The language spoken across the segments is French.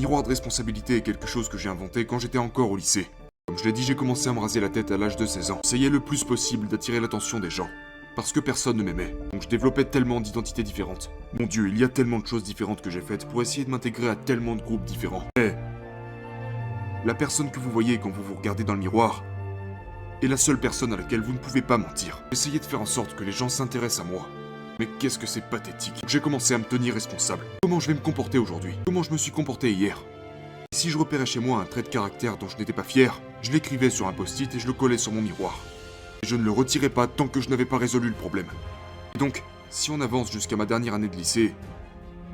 miroir de responsabilité est quelque chose que j'ai inventé quand j'étais encore au lycée. Comme je l'ai dit, j'ai commencé à me raser la tête à l'âge de 16 ans. J'essayais le plus possible d'attirer l'attention des gens. Parce que personne ne m'aimait. Donc je développais tellement d'identités différentes. Mon Dieu, il y a tellement de choses différentes que j'ai faites pour essayer de m'intégrer à tellement de groupes différents. Mais la personne que vous voyez quand vous vous regardez dans le miroir est la seule personne à laquelle vous ne pouvez pas mentir. Essayez de faire en sorte que les gens s'intéressent à moi. Mais qu'est-ce que c'est pathétique. J'ai commencé à me tenir responsable. Comment je vais me comporter aujourd'hui? Comment je me suis comporté hier? Et si je repérais chez moi un trait de caractère dont je n'étais pas fier, je l'écrivais sur un post-it et je le collais sur mon miroir. Et je ne le retirais pas tant que je n'avais pas résolu le problème. Et donc, si on avance jusqu'à ma dernière année de lycée,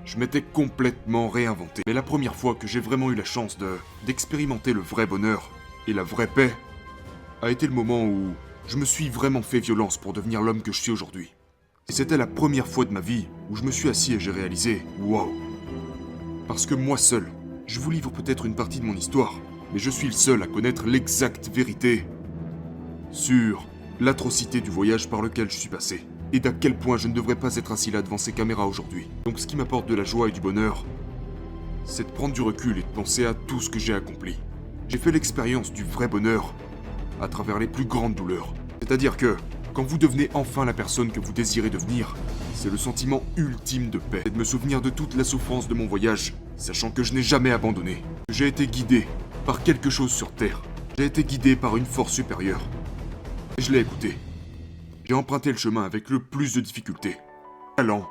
je m'étais complètement réinventé. Mais la première fois que j'ai vraiment eu la chance d'expérimenter le vrai bonheur et la vraie paix a été le moment où je me suis vraiment fait violence pour devenir l'homme que je suis aujourd'hui. Et c'était la première fois de ma vie où je me suis assis et j'ai réalisé, waouh. Parce que moi seul, je vous livre peut-être une partie de mon histoire, mais je suis le seul à connaître l'exacte vérité sur l'atrocité du voyage par lequel je suis passé. Et d'à quel point je ne devrais pas être assis là devant ces caméras aujourd'hui. Donc ce qui m'apporte de la joie et du bonheur, c'est de prendre du recul et de penser à tout ce que j'ai accompli. J'ai fait l'expérience du vrai bonheur à travers les plus grandes douleurs. C'est-à-dire que, quand vous devenez enfin la personne que vous désirez devenir, c'est le sentiment ultime de paix et de me souvenir de toute la souffrance de mon voyage, sachant que je n'ai jamais abandonné. J'ai été guidé par quelque chose sur Terre. J'ai été guidé par une force supérieure. Et je l'ai écouté. J'ai emprunté le chemin avec le plus de difficultés. Allant,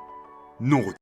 non retour.